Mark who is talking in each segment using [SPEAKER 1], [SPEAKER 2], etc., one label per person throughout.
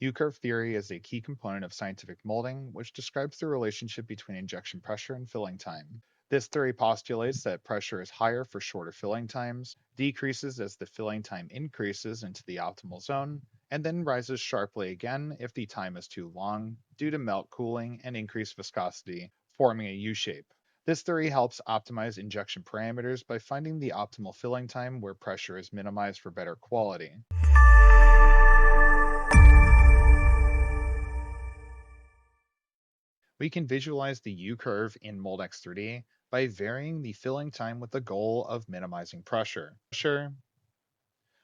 [SPEAKER 1] U-curve theory is a key component of scientific molding, which describes the relationship between injection pressure and filling time. This theory postulates that pressure is higher for shorter filling times, decreases as the filling time increases into the optimal zone, and then rises sharply again if the time is too long due to melt cooling and increased viscosity, forming a U-shape. This theory helps optimize injection parameters by finding the optimal filling time where pressure is minimized for better quality. We can visualize the U-curve in Moldex3D by varying the filling time with the goal of minimizing pressure.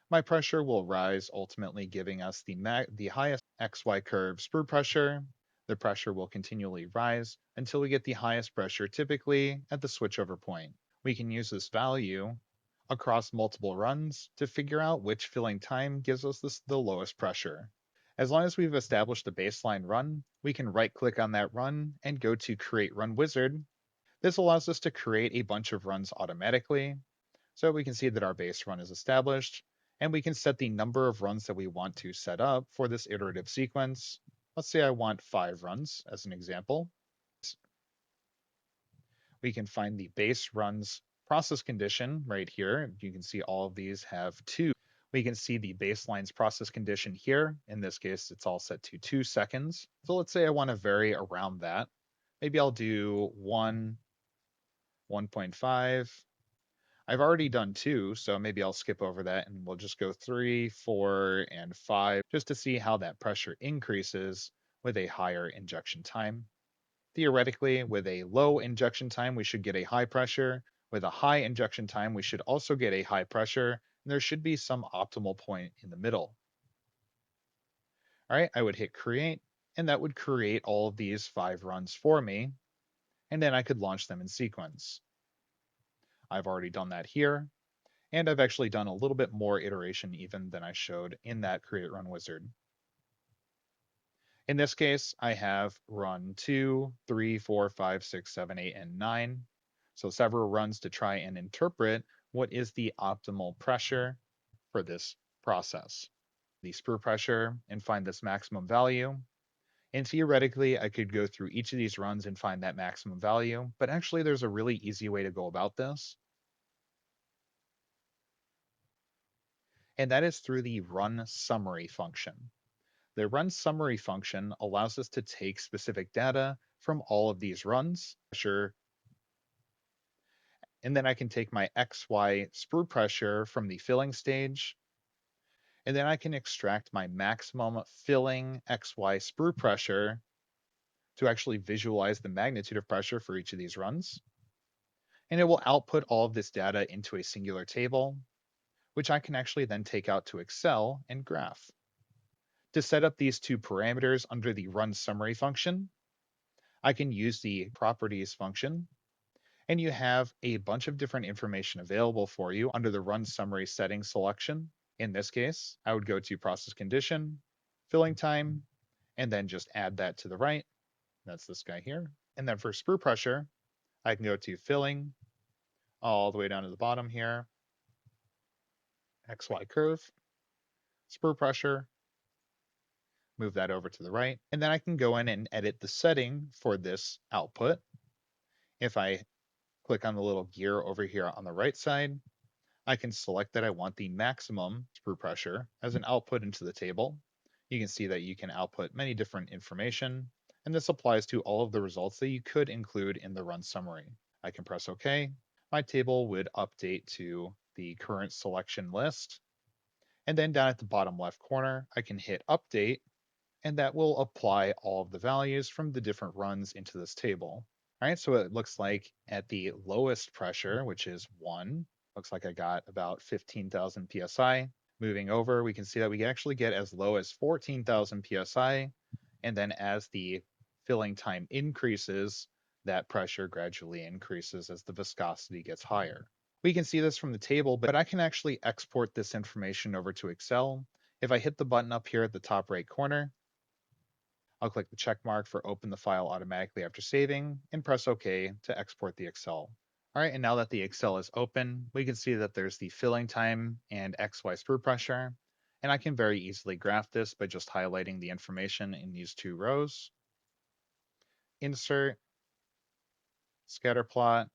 [SPEAKER 1] My pressure will rise, ultimately giving us the highest XY curve sprue pressure. The pressure will continually rise until we get the highest pressure, typically at the switchover point. We can use this value across multiple runs to figure out which filling time gives us the lowest pressure. As long as we've established a baseline run, we can right-click on that run and go to Create Run Wizard. This allows us to create a bunch of runs automatically. So we can see that our base run is established, and we can set the number of runs that we want to set up for this iterative sequence. Let's say I want 5 runs as an example. We can find the base runs process condition right here. You can see all of these have 2. We can see the baseline's process condition here. In this case, it's all set to 2 seconds. So let's say I want to vary around that. Maybe I'll do 1, 1.5. I've already done 2, so maybe I'll skip over that and we'll just go 3, 4, and 5 just to see how that pressure increases with a higher injection time. Theoretically, with a low injection time, we should get a high pressure. With a high injection time, we should also get a high pressure, and there should be some optimal point in the middle. All right, I would hit create, and that would create all of these 5 runs for me, and then I could launch them in sequence. I've already done that here, and I've actually done a little bit more iteration even than I showed in that Create Run Wizard. In this case, I have run 2, 3, 4, 5, 6, 7, 8, and 9. So several runs to try and interpret what is the optimal pressure for this process. The sprue pressure and find this maximum value. And theoretically, I could go through each of these runs and find that maximum value, but actually there's a really easy way to go about this. And that is through the run summary function. The run summary function allows us to take specific data from all of these runs, and then I can take my XY sprue pressure from the filling stage, and then I can extract my maximum filling XY sprue pressure to actually visualize the magnitude of pressure for each of these runs. And it will output all of this data into a singular table, which I can actually then take out to Excel and graph. To set up these 2 parameters under the run summary function, I can use the properties function, and you have a bunch of different information available for you under the run summary settings selection. In this case, I would go to process condition, filling time, and then just add that to the right. That's this guy here. And then for sprue pressure, I can go to filling all the way down to the bottom here, XY curve, sprue pressure, move that over to the right, and then I can go in and edit the setting for this output. If I click on the little gear over here on the right side, I can select that I want the maximum sprue pressure as an output into the table. You can see that you can output many different information, and this applies to all of the results that you could include in the run summary. I can press OK. My table would update to the current selection list. And then down at the bottom left corner, I can hit update, and that will apply all of the values from the different runs into this table. All right, so it looks like at the lowest pressure, which is 1, looks like I got about 15,000 psi. Moving over, we can see that we can actually get as low as 14,000 psi, and then as the filling time increases, that pressure gradually increases as the viscosity gets higher. We can see this from the table, but I can actually export this information over to Excel. If I hit the button up here at the top right corner, I'll click the check mark for open the file automatically after saving and press OK to export the Excel. All right, and now that the Excel is open, we can see that there's the filling time and XY sprue pressure. And I can very easily graph this by just highlighting the information in these two rows, insert, scatter plot,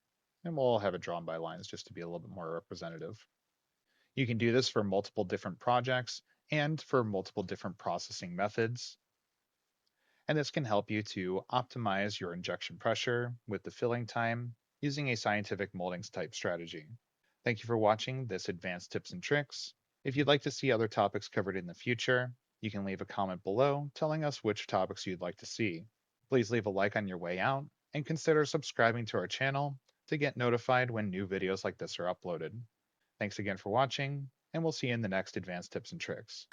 [SPEAKER 1] and we'll have it drawn by lines just to be a little bit more representative. You can do this for multiple different projects and for multiple different processing methods. And this can help you to optimize your injection pressure with the filling time using a scientific moldings type strategy. Thank you for watching this advanced tips and tricks. If you'd like to see other topics covered in the future, you can leave a comment below telling us which topics you'd like to see. Please leave a like on your way out and consider subscribing to our channel to get notified when new videos like this are uploaded. Thanks again for watching, and we'll see you in the next advanced tips and tricks.